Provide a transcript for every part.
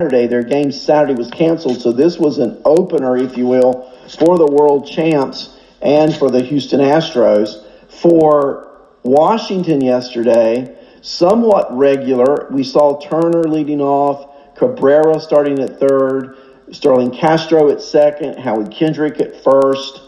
Saturday. Their game Saturday was canceled, so this was an opener, if you will, for the world champs and for the Houston Astros. For Washington yesterday, somewhat regular. We saw Turner leading off, Cabrera starting at third, Sterling Castro at second, Howie Kendrick at first.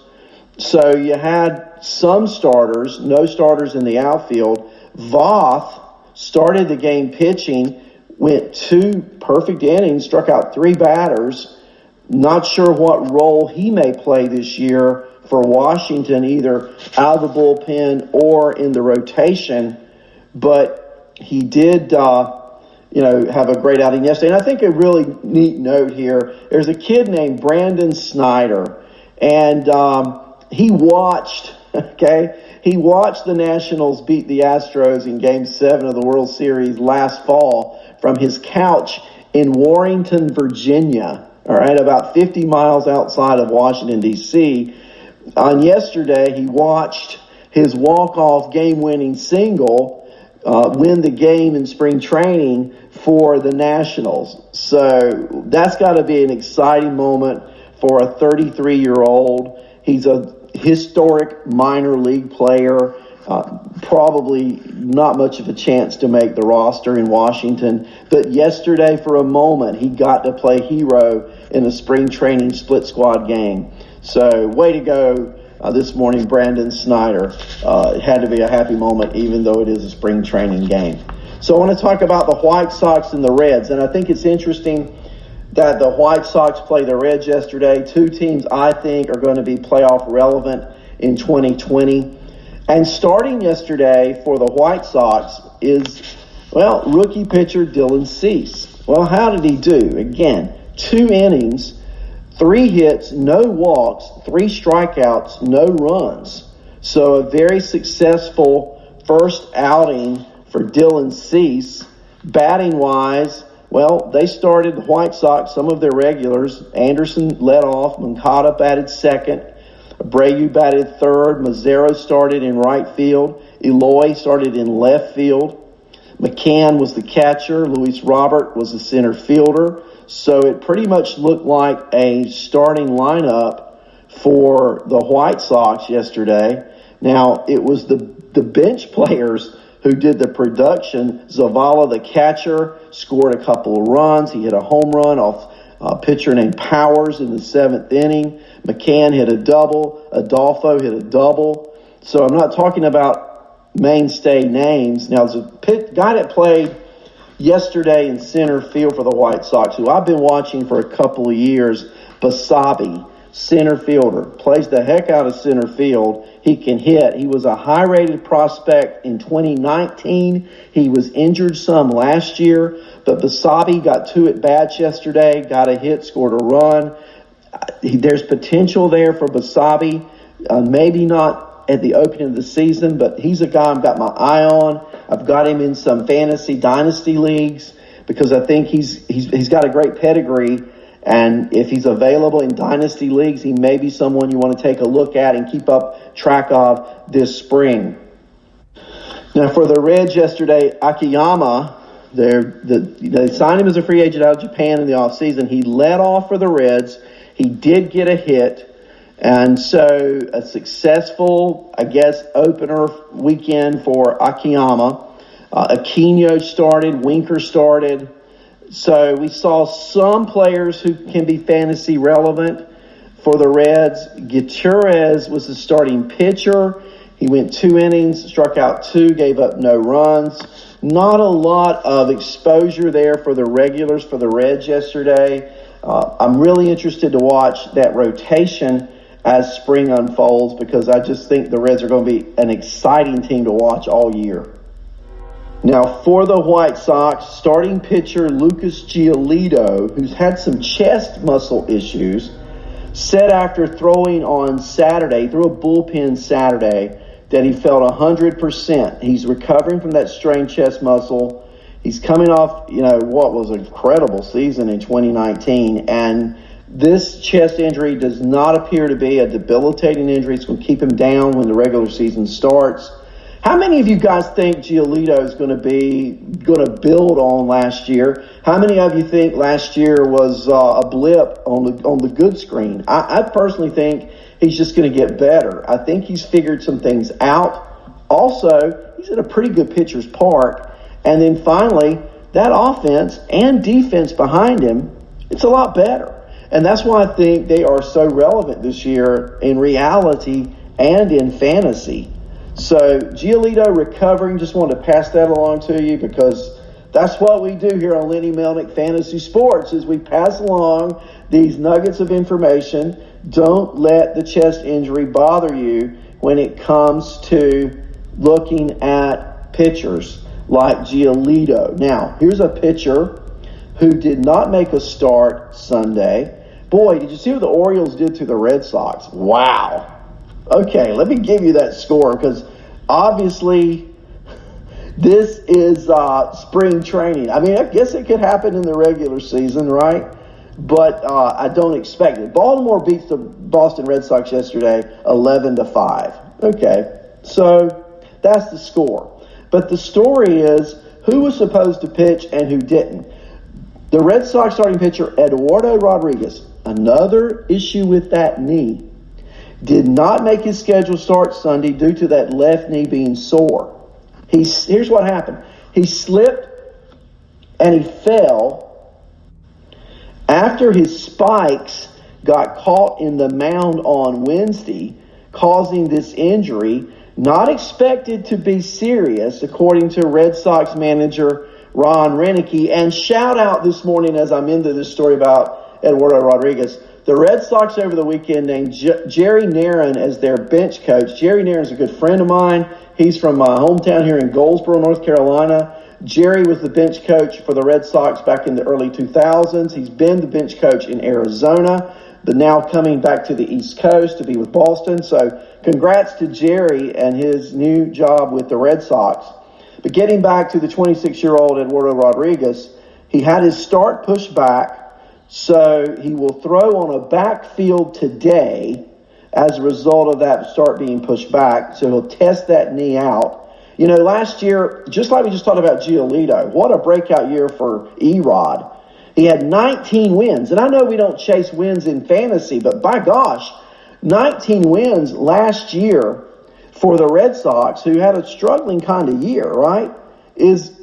So you had some starters, no starters in the outfield. Voth started the game pitching, went 2 perfect innings, struck out 3 batters. Not sure what role he may play this year for Washington, either out of the bullpen or in the rotation. But he did, have a great outing yesterday. And I think a really neat note here, there's a kid named Brandon Snyder, and he watched the Nationals beat the Astros in Game 7 of the World Series last fall from his couch in Warrenton, Virginia, all right, about 50 miles outside of Washington, D.C. On yesterday, he watched his walk-off game-winning single win the game in spring training for the Nationals. So that's got to be an exciting moment for a 33-year-old. He's a historic minor league player, probably not much of a chance to make the roster in Washington. But yesterday, for a moment, he got to play hero in a spring training split squad game. So way to go this morning, Brandon Snyder. It had to be a happy moment, even though it is a spring training game. So I want to talk about the White Sox and the Reds. And I think it's interesting that the White Sox play the Reds yesterday. 2 teams I think are going to be playoff relevant in 2020. And starting yesterday for the White Sox is, rookie pitcher Dylan Cease. Well, how did he do? Again, 2 innings, 3 hits, no walks, 3 strikeouts, no runs. So a very successful first outing for Dylan Cease. Batting-wise, they started the White Sox, some of their regulars. Anderson led off, Moncada batted second, Abreu batted third, Mazzaro started in right field, Eloy started in left field, McCann was the catcher, Luis Robert was the center fielder. So it pretty much looked like a starting lineup for the White Sox yesterday. Now, it was the bench players who did the production. Zavala, the catcher, scored a couple of runs. He hit a home run off a pitcher named Powers in the 7th inning. McCann hit a double. Adolfo hit a double. So I'm not talking about mainstay names. Now, there's a guy that played yesterday in center field for the White Sox, who I've been watching for a couple of years, Basabe, center fielder, plays the heck out of center field. He can hit. He was a high-rated prospect in 2019. He was injured some last year, but Basabe got 2 at-bats yesterday, got a hit, scored a run. There's potential there for Basabe, maybe not at the opening of the season, but he's a guy I've got my eye on. I've got him in some fantasy dynasty leagues because I think he's got a great pedigree, and if he's available in dynasty leagues, he may be someone you want to take a look at and keep up track of this spring. Now, for the Reds yesterday, Akiyama, they signed him as a free agent out of Japan in the offseason. He led off for the Reds. He did get a hit. And so a successful, opener weekend for Akiyama. Aquino started, Winker started. So we saw some players who can be fantasy relevant for the Reds. Gutierrez was the starting pitcher. He went 2 innings, struck out 2, gave up no runs. Not a lot of exposure there for the regulars for the Reds yesterday. I'm really interested to watch that rotation as spring unfolds because I just think the Reds are going to be an exciting team to watch all year. Now, for the White Sox, starting pitcher Lucas Giolito, who's had some chest muscle issues, said after throwing on Saturday, threw a bullpen Saturday, that he felt 100%. He's recovering from that strained chest muscle. He's coming off, what was an incredible season in 2019, and this chest injury does not appear to be a debilitating injury. It's going to keep him down when the regular season starts. How many of you guys think Giolito is going to build on last year? How many of you think last year was a blip on the good screen? I personally think he's just going to get better. I think he's figured some things out. Also, he's at a pretty good pitcher's park. And then finally, that offense and defense behind him, it's a lot better. And that's why I think they are so relevant this year in reality and in fantasy. So Giolito recovering, just wanted to pass that along to you because that's what we do here on Lenny Melnick Fantasy Sports is we pass along these nuggets of information. Don't let the chest injury bother you when it comes to looking at pitchers like Giolito. Now, here's a pitcher who did not make a start Sunday. Boy, did you see what the Orioles did to the Red Sox? Wow. Okay, let me give you that score because obviously this is spring training. I mean, I guess it could happen in the regular season, right? But I don't expect it. Baltimore beats the Boston Red Sox yesterday 11-5. Okay, so that's the score. But the story is who was supposed to pitch and who didn't. The Red Sox starting pitcher, Eduardo Rodriguez, another issue with that knee, did not make his scheduled start Sunday due to that left knee being sore. Here's what happened. He slipped and he fell after his spikes got caught in the mound on Wednesday, causing this injury. Not expected to be serious, according to Red Sox manager Ron Renicky. And shout out this morning as I'm into this story about Eduardo Rodriguez. The Red Sox over the weekend named Jerry Narron as their bench coach. Jerry Narron is a good friend of mine. He's from my hometown here in Goldsboro, North Carolina. Jerry was the bench coach for the Red Sox back in the early 2000s. He's been the bench coach in Arizona, but now coming back to the East Coast to be with Boston. So congrats to Jerry and his new job with the Red Sox. But getting back to the 26-year-old Eduardo Rodriguez, he had his start pushed back. So he will throw on a backfield today as a result of that start being pushed back. So he'll test that knee out. You know, last year, just like we just talked about Giolito, what a breakout year for Erod. He had 19 wins. And I know we don't chase wins in fantasy, but by gosh, 19 wins last year for the Red Sox, who had a struggling kind of year, right, is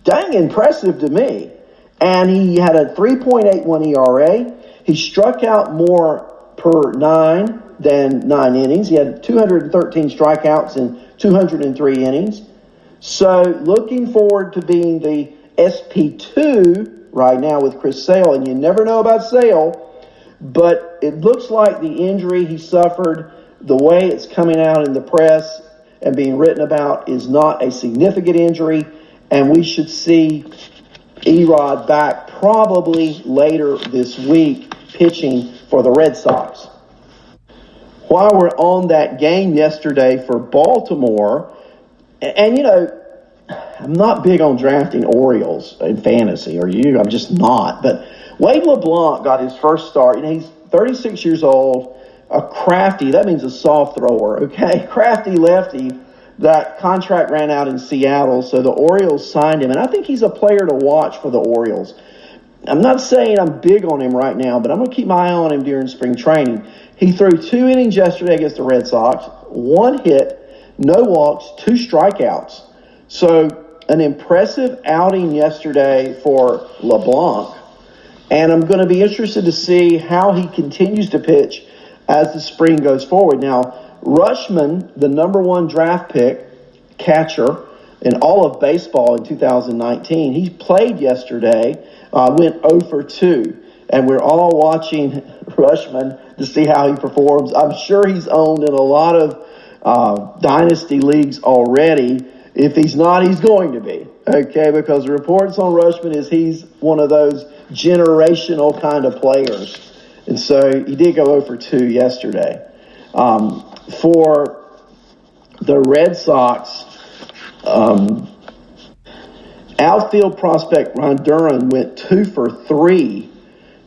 dang impressive to me. And he had a 3.81 ERA. He struck out more per 9 than 9 innings. He had 213 strikeouts in 203 innings. So looking forward to being the SP2 right now with Chris Sale. And you never know about Sale, but it looks like the injury he suffered, the way it's coming out in the press and being written about, is not a significant injury. And we should see Erod back probably later this week pitching for the Red Sox. While we're on that game yesterday for Baltimore, and you know, I'm not big on drafting Orioles in fantasy, are you? I'm just not. But Wade LeBlanc got his first start. You know, he's 36 years old, a crafty, that means a soft thrower, okay? Crafty lefty. That contract ran out in Seattle, so the Orioles signed him. And I think he's a player to watch for the Orioles. I'm not saying I'm big on him right now, but I'm going to keep my eye on him during spring training. He threw 2 innings yesterday against the Red Sox, 1 hit, no walks, 2 strikeouts. So an impressive outing yesterday for LeBlanc. And I'm going to be interested to see how he continues to pitch as the spring goes forward. Now, Rushman, the number 1 draft pick, catcher in all of baseball in 2019, he played yesterday, went 0 for 2. And we're all watching Rushman to see how he performs. I'm sure he's owned in a lot of dynasty leagues already. If he's not, he's going to be, okay? Because the reports on Rushman is he's one of those generational kind of players. And so he did go 0 for 2 yesterday. For the Red Sox, outfield prospect Ron Duran went 2 for 3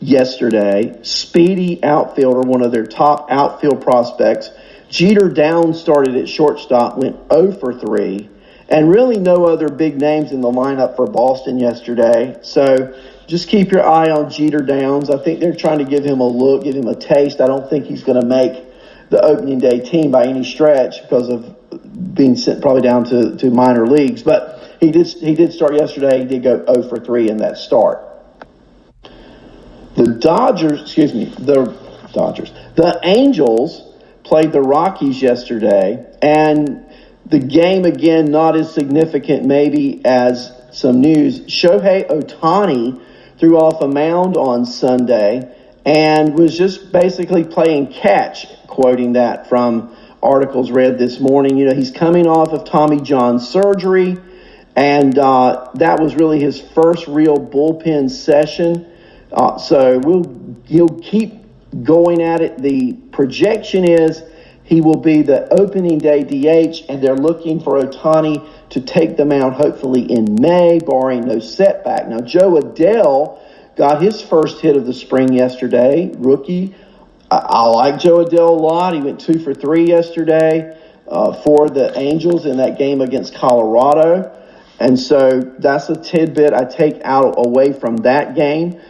yesterday. Speedy outfielder, one of their top outfield prospects, Jeter Downs started at shortstop, went 0 for 3, and really no other big names in the lineup for Boston yesterday. So just keep your eye on Jeter Downs. I think they're trying to give him a look, give him a taste. I don't think he's going to make the opening day team by any stretch because of being sent probably down to minor leagues. But he did start yesterday. He did go 0 for 3 in that start. The Angels played the Rockies yesterday, and the game, again, not as significant maybe as some news. Shohei Ohtani threw off a mound on Sunday and was just basically playing catch, quoting that from articles read this morning. You know, he's coming off of Tommy John surgery, and that was really his first real bullpen session. So he'll keep going at it. The projection is he will be the opening day DH, and they're looking for Ohtani to take the mound hopefully in May, barring no setback. Now, Joe Adele got his first hit of the spring yesterday, rookie. I like Joe Adele a lot. He went 2 for 3 yesterday for the Angels in that game against Colorado. And so that's a tidbit I take out away from that game.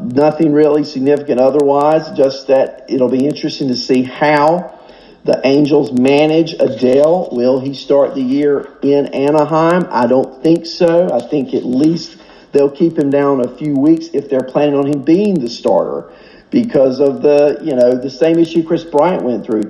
Nothing really significant otherwise, just that it'll be interesting to see how the Angels manage Adele. Will he start the year in Anaheim? I don't think so. I think at least they'll keep him down a few weeks if they're planning on him being the starter because of the same issue Chris Bryant went through.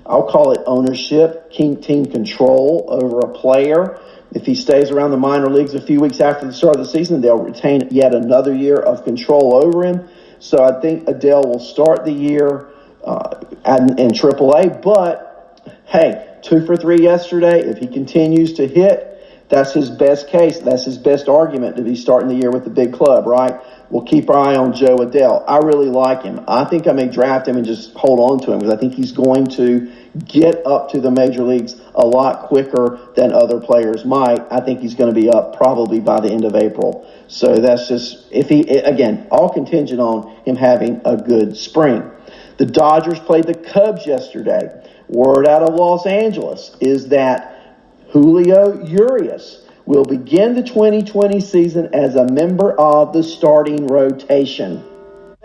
I'll call it ownership, team control over a player. If he stays around the minor leagues a few weeks after the start of the season, they'll retain yet another year of control over him. So I think Adele will start the year in AAA. But, hey, 2 for 3 yesterday. If he continues to hit, that's his best case. That's his best argument to be starting the year with the big club, right? We'll keep our eye on Joe Adele. I really like him. I think I may draft him and just hold on to him because I think he's going to get up to the major leagues a lot quicker than other players might. I think he's going to be up probably by the end of April. So that's just, all contingent on him having a good spring. The Dodgers played the Cubs yesterday. Word out of Los Angeles is that Julio Urias will begin the 2020 season as a member of the starting rotation.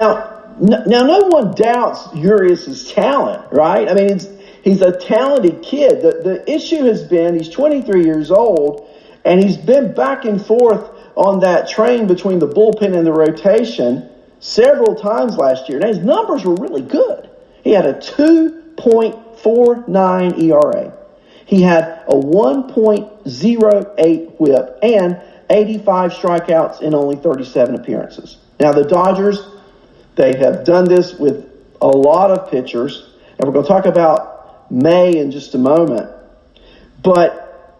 Now, no one doubts Urias' talent, right? I mean, he's a talented kid. The issue has been he's 23 years old, and he's been back and forth on that train between the bullpen and the rotation several times last year. Now, his numbers were really good. He had a 2.49 ERA. He had a 1.08 whip and 85 strikeouts in only 37 appearances. Now, the Dodgers, they have done this with a lot of pitchers, and we're going to talk about May in just a moment. But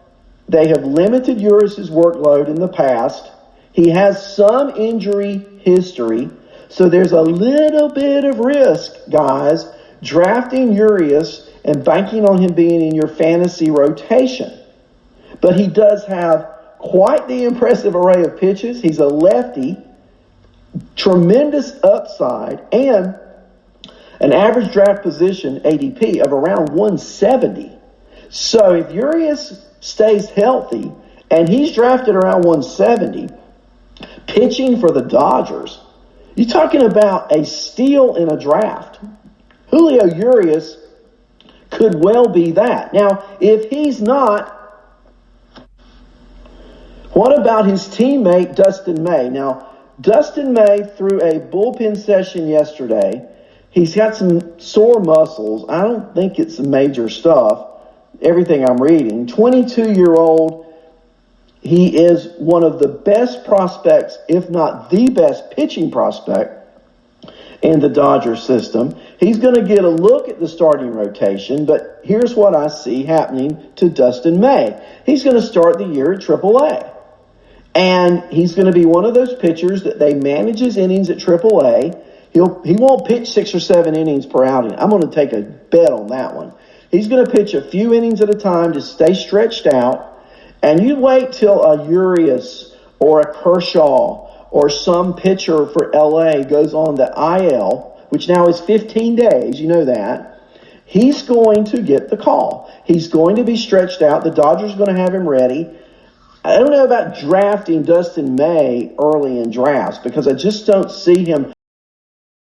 they have limited Urias' workload in the past. He has some injury history, so there's a little bit of risk, guys, drafting Urias and banking on him being in your fantasy rotation. But he does have quite the impressive array of pitches. He's a lefty, tremendous upside, and an average draft position ADP of around 170. So if Urias stays healthy and he's drafted around 170, pitching for the Dodgers, you're talking about a steal in a draft. Julio Urias could well be that. Now, if he's not, what about his teammate Dustin May? Now, Dustin May threw a bullpen session yesterday. He's got some sore muscles. I don't think it's major stuff, everything I'm reading. 22-year-old. He is one of the best prospects, if not the best pitching prospect in the Dodgers system. He's going to get a look at the starting rotation, but here's what I see happening to Dustin May. He's going to start the year at AAA. And he's going to be one of those pitchers that they manage his innings at AAA. He won't pitch 6 or 7 innings per outing. I'm going to take a bet on that one. He's going to pitch a few innings at a time to stay stretched out. And you wait till a Urias or a Kershaw or some pitcher for LA goes on the IL, which now is 15 days, you know that. He's going to get the call. He's going to be stretched out. The Dodgers are going to have him ready. I don't know about drafting Dustin May early in drafts because I just don't see him